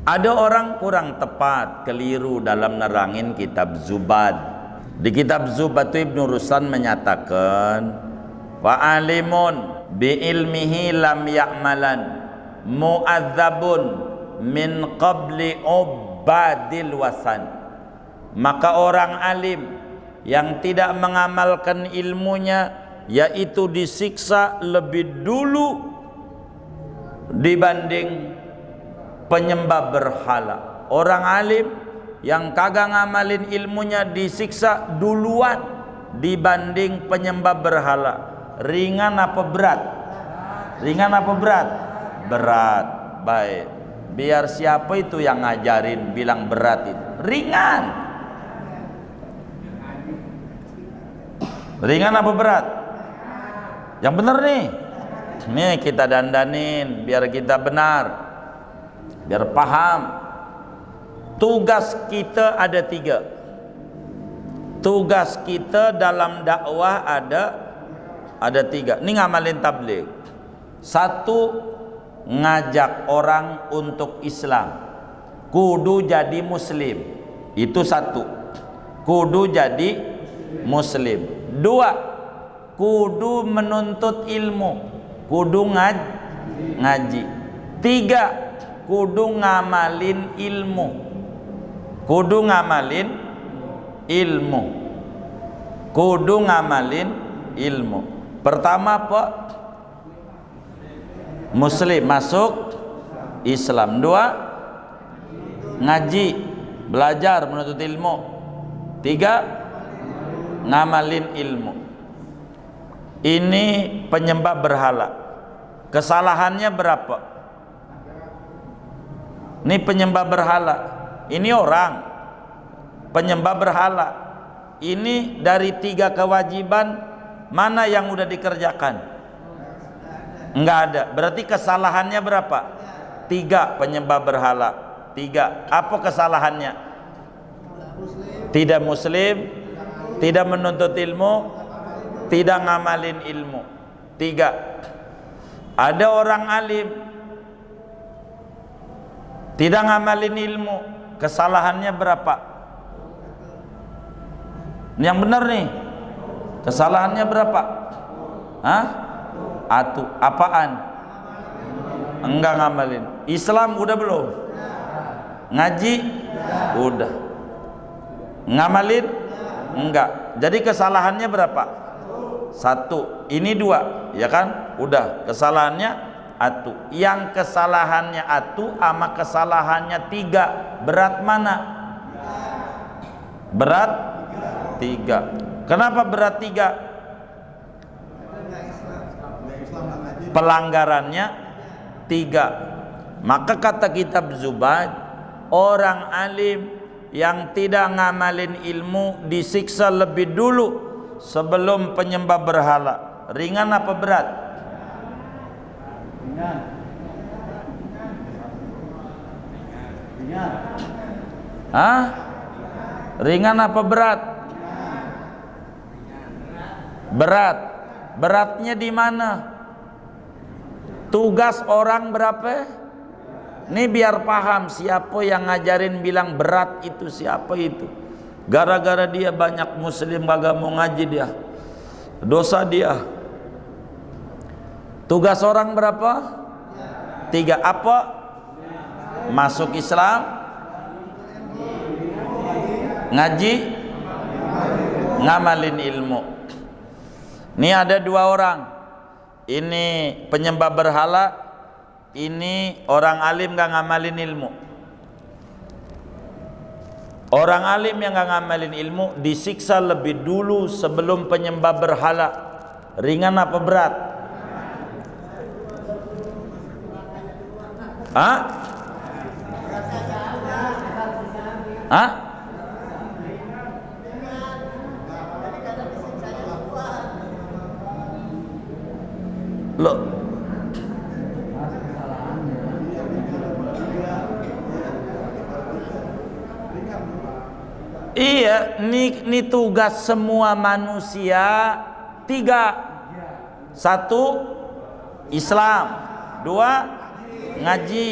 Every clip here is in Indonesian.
Ada orang kurang tepat, keliru dalam nerangin kitab Zubad. Di kitab Zubad itu Ibnu Ruslan menyatakan, fa'alimun bi ilmihi lam ya'malan mu'adzabun min qabli ubadil wasan. Maka orang alim yang tidak mengamalkan ilmunya, yaitu disiksa lebih dulu dibanding penyembah berhala. Orang alim yang kagak ngamalin ilmunya disiksa duluan dibanding penyembah berhala. Ringan apa berat? Ringan apa berat? Berat. Baik. Biar siapa itu yang ngajarin bilang berat itu? Ringan. Ringan apa berat? Yang benar nih. Nih kita dandanin biar kita benar. Biar paham. Tugas kita ada 3. Tugas kita dalam dakwah ada 3. Ini ngamalin tabligh. 1, ngajak orang untuk Islam. Kudu jadi muslim. Itu 1. Kudu jadi muslim. 2, kudu menuntut ilmu. Kudu ngaji. 3, kudu ngamalin ilmu. Kudu ngamalin ilmu. Kudu ngamalin ilmu. Pertama apa? Muslim, masuk Islam. 2, ngaji, belajar, menuntut ilmu. 3, ngamalin ilmu. Ini penyembah berhala. Kesalahannya berapa? Ini penyembah berhala. Ini orang penyembah berhala. Ini dari 3 kewajiban mana yang udah dikerjakan? Enggak ada. Berarti kesalahannya berapa? 3, penyembah berhala. 3. Apa kesalahannya? Tidak muslim, tidak menuntut ilmu, tidak ngamalin ilmu. 3. Ada orang alim tidak ngamalin ilmu, kesalahannya berapa? Yang benar nih, kesalahannya berapa? Hah? Atu, apaan? Enggak ngamalin. Islam udah belum? Ngaji? Udah. Ngamalin? Enggak. Jadi kesalahannya berapa? 1. Ini 2, ya kan? Udah. Kesalahannya atu. Yang kesalahannya atu sama kesalahannya 3, berat mana? Berat 3. Kenapa berat 3? Pelanggarannya 3. Maka kata kitab Zubad, orang alim yang tidak ngamalin ilmu disiksa lebih dulu sebelum penyembah berhala. Ringan apa berat? Hah? Ringan apa berat? Berat. Beratnya di mana? Tugas orang berapa? Ini biar paham siapa yang ngajarin bilang berat itu, siapa itu. Gara-gara dia banyak muslim kagak mau ngaji dia. Dosa dia. Tugas orang berapa? 3. Apa? Masuk Islam, ngaji, ngamalin ilmu. Ini ada 2 orang. Ini penyembah berhala, ini orang alim gak ngamalin ilmu. Orang alim yang gak ngamalin ilmu disiksa lebih dulu sebelum penyembah berhala. Ringan apa berat? Hah? Hah? Loh. Iya, ini tugas semua manusia. 3. 1, Islam. 2, ngaji.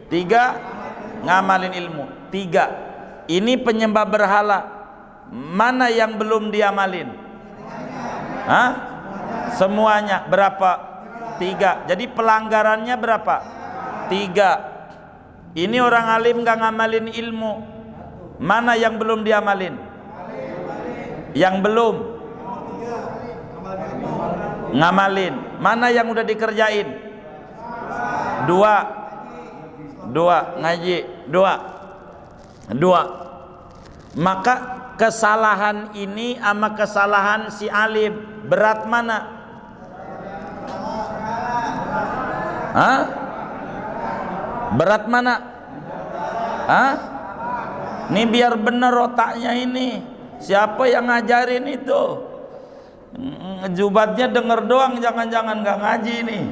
3, ngamalin ilmu. 3. Ini penyembah berhala, mana yang belum diamalin? Hah? Semuanya. Berapa? 3. Jadi pelanggarannya berapa? 3. Ini orang alim gak ngamalin ilmu, mana yang belum diamalin? Yang belum ngamalin. Mana yang udah dikerjain? 2 ngaji. 2. Maka kesalahan ini sama kesalahan si alim, berat mana? Hah? Berat mana? Hah? Ini biar bener otaknya ini. Siapa yang ngajarin itu? Jubatnya denger doang, jangan-jangan nggak ngaji nih.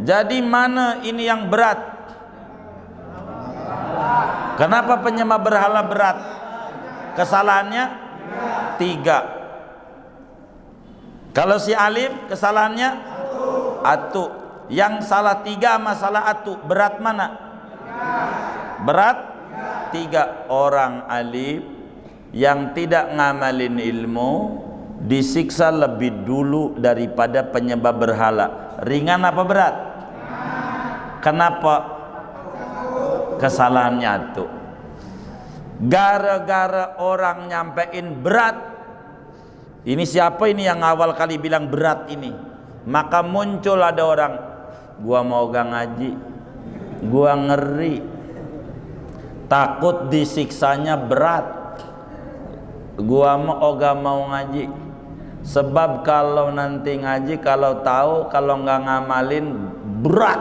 Jadi mana ini yang berat? Kenapa penyembah berhala berat? Kesalahannya 3. Kalau si alim kesalahannya 1. Yang salah 3 masalah 1, berat mana? Berat 3. Orang alim yang tidak ngamalin ilmu disiksa lebih dulu daripada penyembah berhala. Ringan apa berat? Kenapa? Kesalahannya itu. Gara-gara orang nyampein berat. Ini siapa ini yang awal kali bilang berat ini? Maka muncul ada orang, gua mau gak ngaji, gua ngeri, takut disiksanya berat, gua mau gak mau ngaji. Sebab kalau nanti ngaji, kalau tahu, kalau nggak ngamalin berat.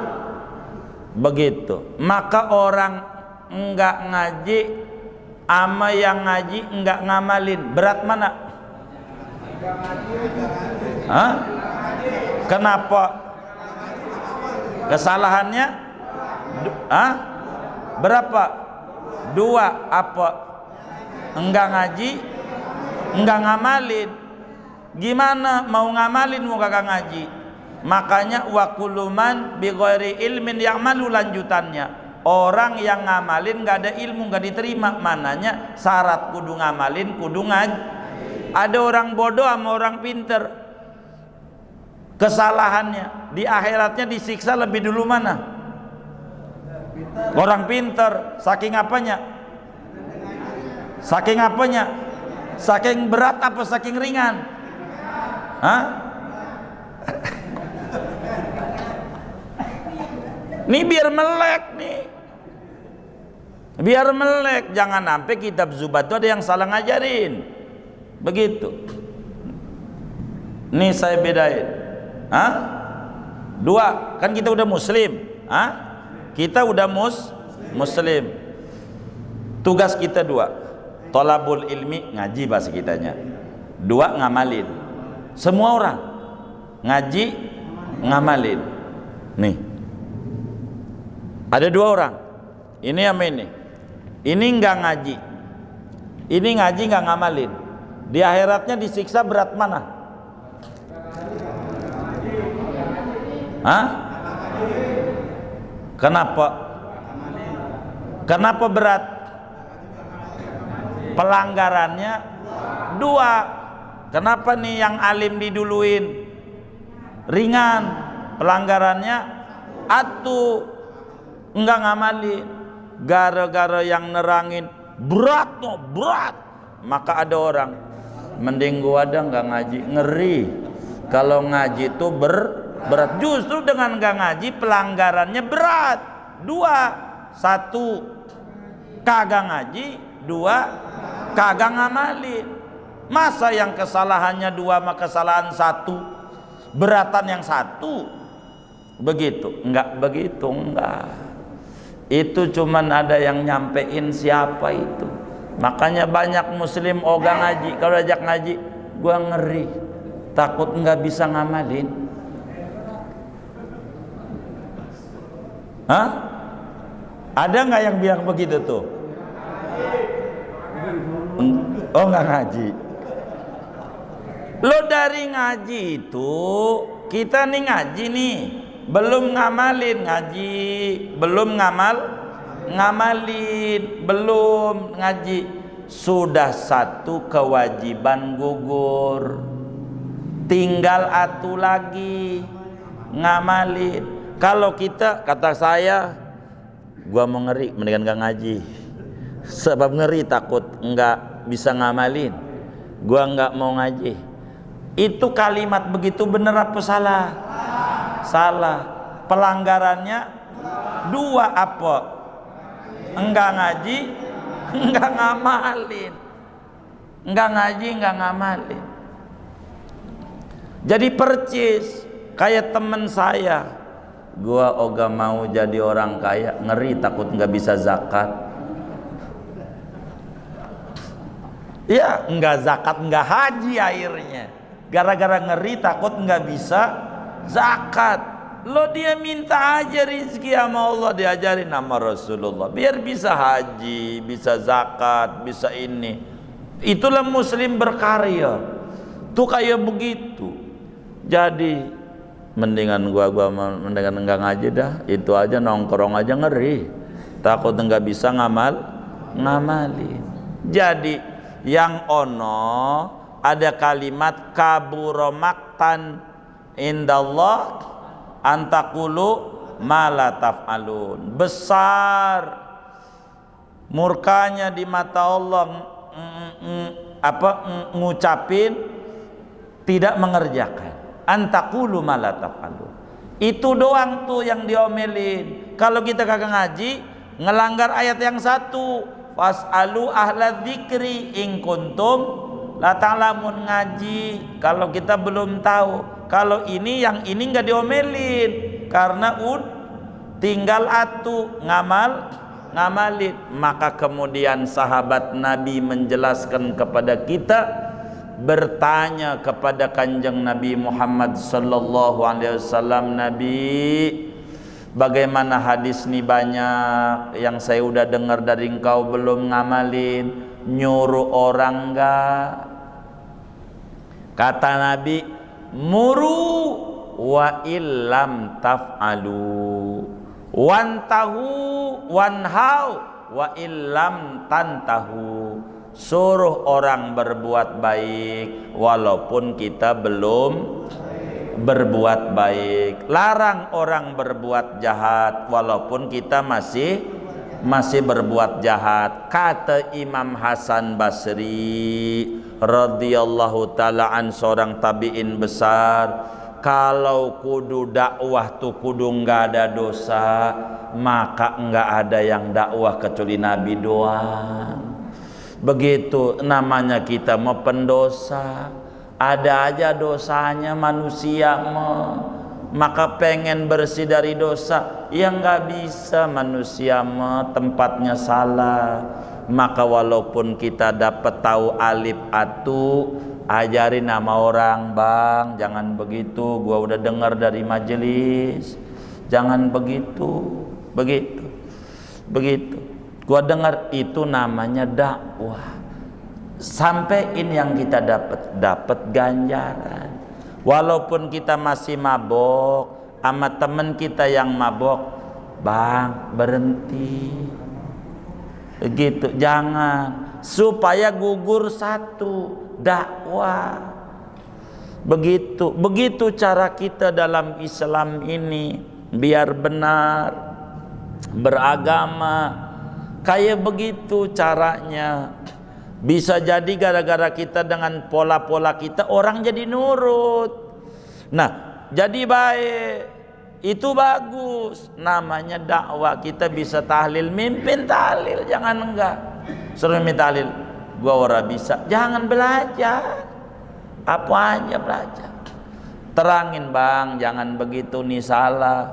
Begitu. Maka orang nggak ngaji ama yang ngaji nggak ngamalin, berat mana? Hah? Kenapa? Kesalahannya? Hah? Berapa? 2. Apa? Enggak ngaji, enggak ngamalin. Gimana mau ngamalin mau kagak ngaji? Makanya wa kulluman bi ghairi ilmin ya'malu, lanjutannya. Orang yang ngamalin nggak ada ilmu nggak diterima. Mananya syarat kudu ngamalin, kudu ngaji. Ada orang bodoh sama orang pinter. Kesalahannya di akhiratnya disiksa lebih dulu mana? Orang pinter. Saking apanya? Saking apanya? Saking berat apa saking ringan? Hah? Nih biar melek nih. Biar melek, jangan sampai kitab Zubat itu ada yang salah ngajarin. Begitu. Nih saya bedain. Hah? 2, kan kita udah muslim. Hah? Kita udah muslim. Tugas kita 2. Thalabul ilmi, ngaji bahasa kitanya. 2, ngamalin. Semua orang ngaji, ngamalin. Nih. Ada 2 orang. Ini sama ini. Ini enggak ngaji. Ini ngaji enggak ngamalin. Di akhiratnya disiksa berat mana? Hah? Kenapa? Kenapa berat? Pelanggarannya 2. Kenapa nih yang alim diduluin? Ringan. Pelanggarannya 1. Enggak ngamalin. Gara-gara yang nerangin berat no, berat. Maka ada orang, mending gua ada enggak ngaji, ngeri. Kalau ngaji itu berat. Justru dengan enggak ngaji pelanggarannya berat. 2. 1 kagak ngaji, 2 kagak ngamalin. Masa yang kesalahannya 2 sama kesalahan 1 beratan yang 1? Begitu? Enggak begitu, enggak. Itu cuman ada yang nyampein siapa itu. Makanya banyak muslim ogah ngaji. Kalau ajak ngaji, gua ngeri, takut nggak bisa ngamalin. Hah? Ada nggak yang bilang begitu tuh? Oh, nggak ngaji. Lo dari ngaji itu, kita nih ngaji nih, belum ngamalin, ngaji belum ngamalin, belum ngaji, sudah satu kewajiban gugur, tinggal atu lagi ngamalin. Kalau kita, kata saya, gua mau ngeri, mendingan gak ngaji, sebab ngeri takut nggak bisa ngamalin, gua nggak mau ngaji. Itu kalimat begitu bener apa salah? Salah. Pelanggarannya dua, apa? Enggak ngaji, enggak ngamalin. Enggak ngaji, enggak ngamalin. Jadi percis kayak temen saya, gua oga mau jadi orang kaya, ngeri takut nggak bisa zakat. Ya, enggak zakat, enggak haji akhirnya. Gara-gara ngeri takut nggak bisa zakat. Lo dia minta aja rizki sama Allah, diajarin nama Rasulullah, biar bisa haji, bisa zakat, bisa ini. Itulah muslim berkarya. Tuh kayak begitu. Jadi mendingan mendingan enggak ngaji dah. Itu aja nongkrong aja ngeri. Takut enggak bisa ngamalin. Jadi yang ono ada kalimat kabura maktan indallah antakulu mala taf'alun. Besar murkanya di mata Allah ngucapin tidak mengerjakan. Antakulu mala taf'alun. Itu doang tuh yang diomelin. Kalau kita kagak ngaji, ngelanggar ayat yang satu, fas'alu ahla dzikri in kuntum la ta'lamun. Ngaji kalau kita belum tahu. Kalau ini yang ini nggak diomelin karena tinggal atu ngamalin. Maka kemudian sahabat Nabi menjelaskan kepada kita, bertanya kepada kanjeng Nabi Muhammad sallallahu alaihi wasallam, Nabi, bagaimana hadis nih banyak yang saya udah dengar dari engkau belum ngamalin, nyuruh orang enggak? Kata Nabi, muru wa illam taf'alu wantahu wanhau wa illam tantahu. Suruh orang berbuat baik walaupun kita belum berbuat baik. Larang orang berbuat jahat walaupun kita masih berbuat jahat. Kata Imam Hasan Basri radhiyallahu ta'ala an, seorang tabi'in besar, kalau kudu dakwah tuh kudu nggak ada dosa, maka nggak ada yang dakwah kecuali Nabi doang. Begitu namanya kita mau pendosa, ada aja dosanya manusia maka pengen bersih dari dosa, ya nggak bisa, manusia tempatnya salah. Maka walaupun kita dapat tahu alif atu, ajarin nama orang, bang jangan begitu, gua udah dengar dari majelis, jangan begitu, begitu. Gua dengar itu namanya dakwah. Sampein yang kita dapat ganjaran. Walaupun kita masih mabok sama temen kita yang mabok, bang berhenti, gitu, jangan, supaya gugur satu dakwah. Begitu cara kita dalam Islam ini biar benar beragama, kayak begitu caranya. Bisa jadi gara-gara kita dengan pola-pola kita orang jadi nurut. Nah, jadi baik. Itu bagus. Namanya dakwah. Kita bisa tahlil, mimpin tahlil, jangan enggak. Suruh mimpin tahlil, gua ora bisa. Jangan belajar. Apa aja belajar. Terangin, bang, jangan begitu nih, salah.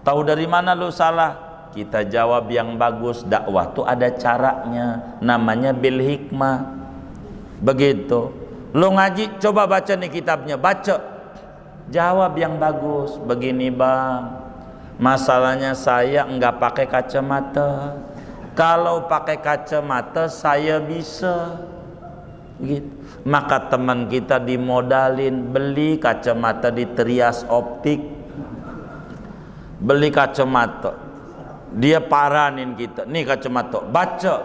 Tahu dari mana lu salah? Kita jawab yang bagus. Dakwah tuh ada caranya, namanya bil hikmah. Begitu. Lu ngaji, coba baca nih kitabnya, baca. Jawab yang bagus. Begini, bang, masalahnya saya enggak pakai kacamata. Kalau pakai kacamata saya bisa. Gitu. Maka teman kita dimodalin beli kacamata di Trias Optik. Beli kacamata. Dia paranin kita, nih kacamata, baca.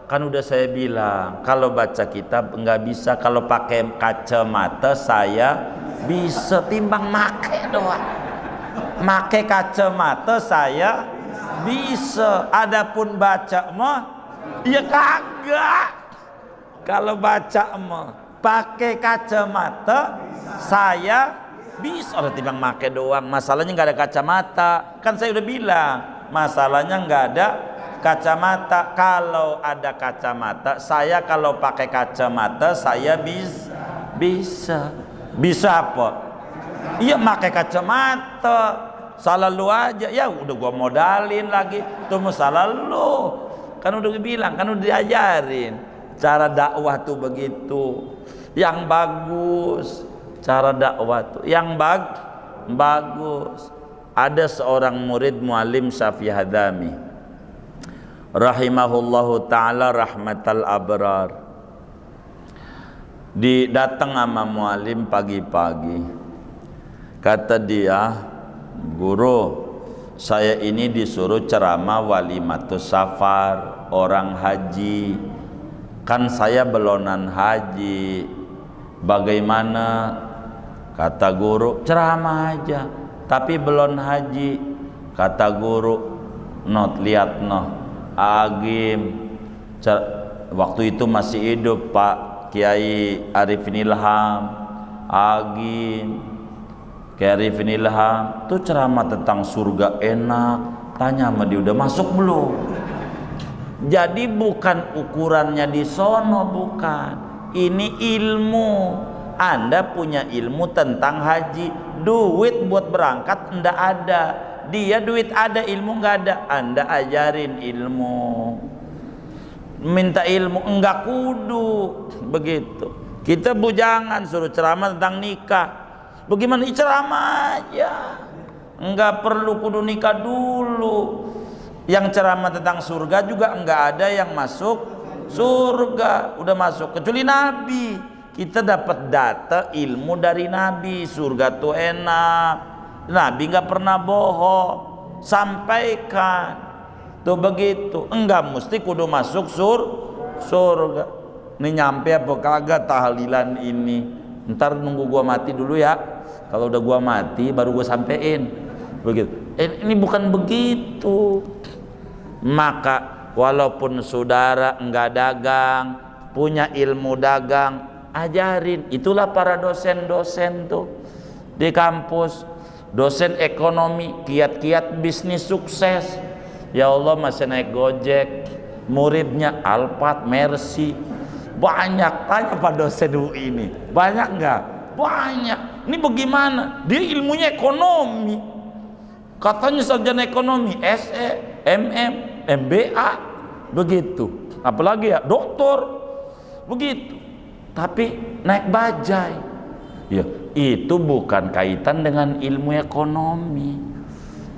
Kan udah saya bilang, kalau baca kitab nggak bisa, kalau pakai kacamata saya bisa, timbang make doang. Make kacamata saya bisa, adapun baca mah ya kagak. Kalau baca mah pakai kacamata saya bisa, ada timbang make doang. Masalahnya nggak ada kacamata, kan saya udah bilang masalahnya nggak ada kacamata. Kalau ada kacamata, saya kalau pakai kacamata saya bisa apa? Iya, pakai kacamata. Salah lu aja, ya udah gua modalin lagi, tuh masalah lu. Kan udah bilang, kan udah diajarin cara dakwah tuh begitu. Yang bagus cara dakwah tuh, yang bagus. Ada seorang murid Muallim Syafi'i Hadami rahimahullahu ta'ala rahmatal abrar, datang sama Muallim pagi-pagi. Kata dia, guru, saya ini disuruh ceramah walimatus safar, orang haji. Kan saya belonan haji, bagaimana? Kata guru, ceramah aja, tapi belum haji. Kata guru, not lihat noh, Agim waktu itu masih hidup Pak Kiai Arifin Ilham, Agim Kiai Arifin Ilham tuh ceramah tentang surga enak. Tanya sama dia, udah masuk belum? Jadi bukan ukurannya di sono, bukan. Ini ilmu. Anda punya ilmu tentang haji, duit buat berangkat ndak ada. Dia duit ada, ilmu nggak ada. Anda ajarin ilmu, minta ilmu, enggak kudu begitu. Kita bujangan suruh ceramah tentang nikah, bagaimana ceramah aja, enggak perlu kudu nikah dulu. Yang ceramah tentang surga juga enggak ada yang masuk surga, udah masuk kecuali Nabi. Kita dapat data ilmu dari Nabi, surga tuh enak. Nabi nggak pernah bohong, sampaikan tuh begitu. Enggak mesti kudu masuk surga. Ini nyampe apa kagak tahlilan ini? Ntar nunggu gua mati dulu ya. Kalau udah gua mati baru gua sampein. Begitu. Ini bukan begitu. Maka walaupun saudara enggak dagang, punya ilmu dagang, ajarin. Itulah para dosen-dosen tuh di kampus, dosen ekonomi, kiat-kiat bisnis sukses. Ya Allah, masih naik Gojek, muridnya Alphard, Mercy, banyak. Tanya Pak dosen UI ini, banyak nggak? Banyak. Ini bagaimana? Dia ilmunya ekonomi, katanya sarjana ekonomi, SE, MM, MBA, begitu. Apalagi ya doktor, begitu. Tapi naik bajai, ya itu bukan kaitan dengan ilmu ekonomi.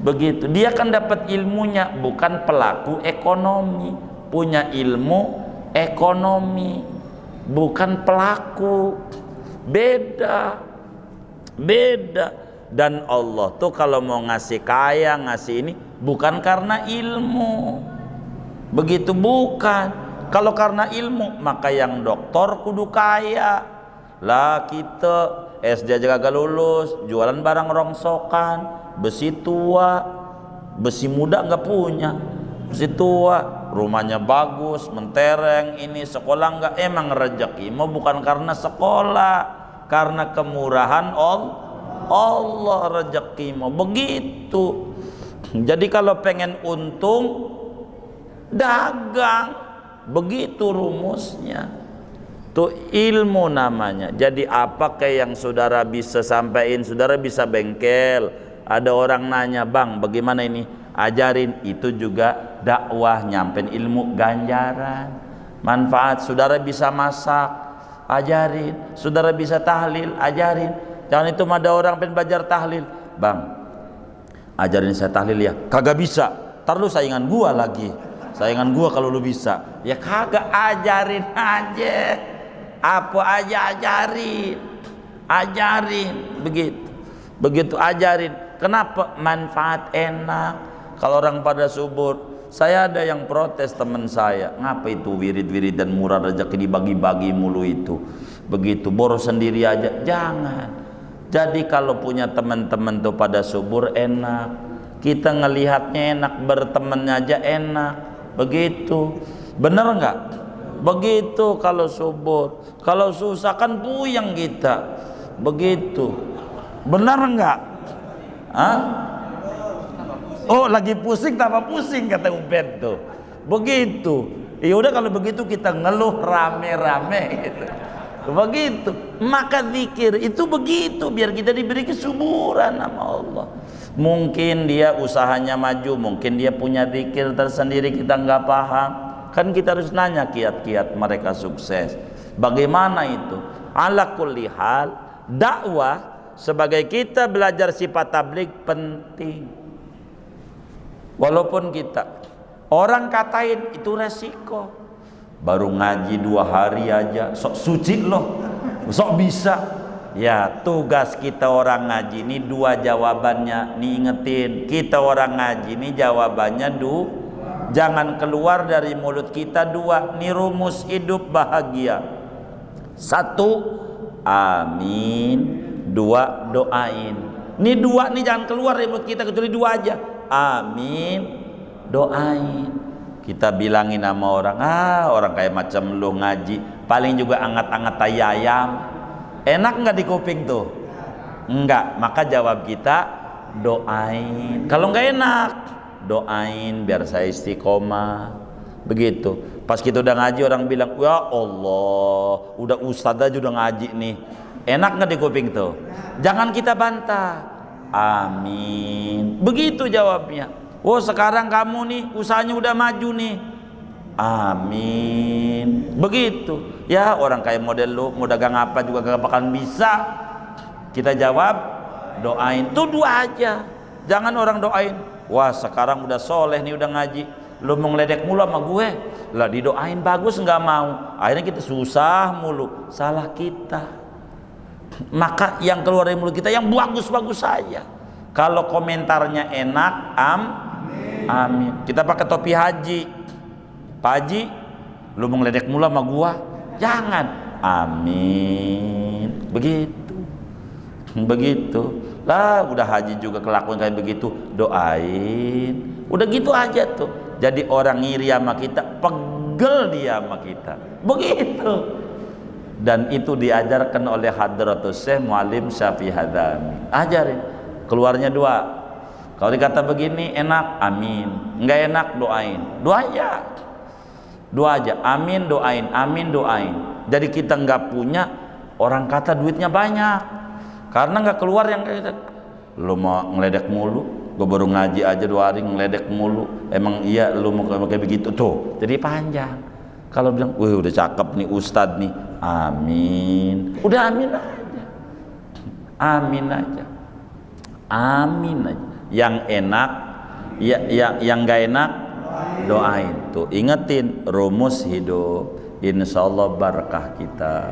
Begitu, dia kan dapat ilmunya, bukan pelaku ekonomi, punya ilmu ekonomi, bukan pelaku. Beda. Dan Allah tuh kalau mau ngasih kaya, ngasih ini bukan karena ilmu, begitu, bukan. Kalau karena ilmu, maka yang doktor kudu kaya. Lah kita SD aja kagak lulus, jualan barang rongsokan, besi tua, besi muda nggak punya, besi tua, rumahnya bagus, mentereng, ini sekolah nggak. Emang rezeki mau bukan karena sekolah, karena kemurahan Allah rezeki mau begitu. Jadi kalau pengen untung, dagang. Begitu rumusnya. Tuh ilmu namanya. Jadi apa kayak yang saudara bisa sampaikan, saudara bisa bengkel. Ada orang nanya, bang bagaimana ini? Ajarin, itu juga dakwah, nyampein ilmu, ganjaran, manfaat. Saudara bisa masak, ajarin. Saudara bisa tahlil, ajarin. Jangan itu ada orang pengen belajar tahlil, bang ajarin saya tahlil ya. Kagak bisa, ntar lu saingan gua lagi. Saingan gua kalau lu bisa. Ya kagak, ajarin aja. Apa aja ajarin. Begitu ajarin. Kenapa? Manfaat enak. Kalau orang pada subur, saya ada yang protes teman saya, ngapa itu wirid-wirid dan murah rezeki dibagi-bagi mulu itu, begitu boros sendiri aja. Jangan. Jadi kalau punya teman-teman tuh pada subur enak, kita ngelihatnya enak, bertemannya aja enak, begitu. Bener nggak? Begitu kalau subur. Kalau susah kan puyeng kita, begitu. Bener nggak? Hah? Oh, lagi pusing tambah pusing kata Ubed tuh. Begitu. Ya udah kalau begitu kita ngeluh rame-rame gitu. Begitu. Maka zikir itu begitu biar kita diberi kesuburan sama Allah. Mungkin dia usahanya maju, mungkin dia punya zikir tersendiri kita nggak paham. Kan kita harus nanya kiat-kiat mereka sukses. Bagaimana itu? Ala kulli hal, dakwah sebagai kita belajar sifat tabligh penting. Walaupun kita orang katain itu resiko, baru ngaji 2 hari aja sok suci loh, sok bisa ya. Tugas kita orang ngaji ini 2 jawabannya nih, ingetin kita orang ngaji ini jawabannya jangan keluar dari mulut kita 2 nih rumus hidup bahagia. 1 amin, 2 doain. Nih 2 nih jangan keluar dari mulut kita kecuali 2 aja. Amin, doain. Kita bilangin sama orang, orang kayak macam lu ngaji paling juga angat-angat tai ayam. Enak nggak di kuping tuh? Enggak. Maka jawab kita doain. Kalau nggak enak, doain biar saya istiqomah. Begitu. Pas kita udah ngaji orang bilang, ya Allah, udah ustadz aja udah ngaji nih. Enak nggak di kuping tuh? Jangan kita bantah. Amin. Begitu jawabnya. Oh, sekarang kamu nih usahanya udah maju nih. Amin. Begitu. Ya, orang kayak model lu mau dagang apa juga gak bakalan bisa. Kita jawab doain. Tuh 2 aja. Jangan orang doain, wah sekarang udah soleh nih udah ngaji, lu mau ngeledek mulu sama gue. Lah didoain bagus nggak mau. Akhirnya kita susah mulu. Salah kita. Maka yang keluar dari mulut kita yang bagus-bagus saja. Kalau komentarnya enak, amin. Kita pakai topi haji. Pak Haji, lu mau ngeledek mulu sama gua? Jangan. Amin. Begitu. Begitu. Lah udah haji juga kelakuan kayak begitu, doain. Udah gitu aja tuh. Jadi orang ngiri sama kita, pegel dia sama kita. Begitu. Dan itu diajarkan oleh Hadratus Syekh Muallim Syafi'i Hadzami. Ajarin. Keluarnya 2. Kalau dikata begini enak, amin. Enggak enak, doain. 2 aja. 2 aja. Amin, doain. Amin, doain. Jadi kita nggak punya, orang kata duitnya banyak. Karena nggak keluar yang kayak lu mau ngeledek mulu. Gue baru ngaji aja 2 hari ngeledek mulu. Emang iya lu mau kayak begitu tuh. Jadi panjang. Kalau bilang, wih udah cakep nih ustadz nih, amin. Udah amin aja. Amin aja. Amin aja. Yang enak, yang gak enak, doain. Tuh ingetin rumus hidup. Insyaallah barakah kita.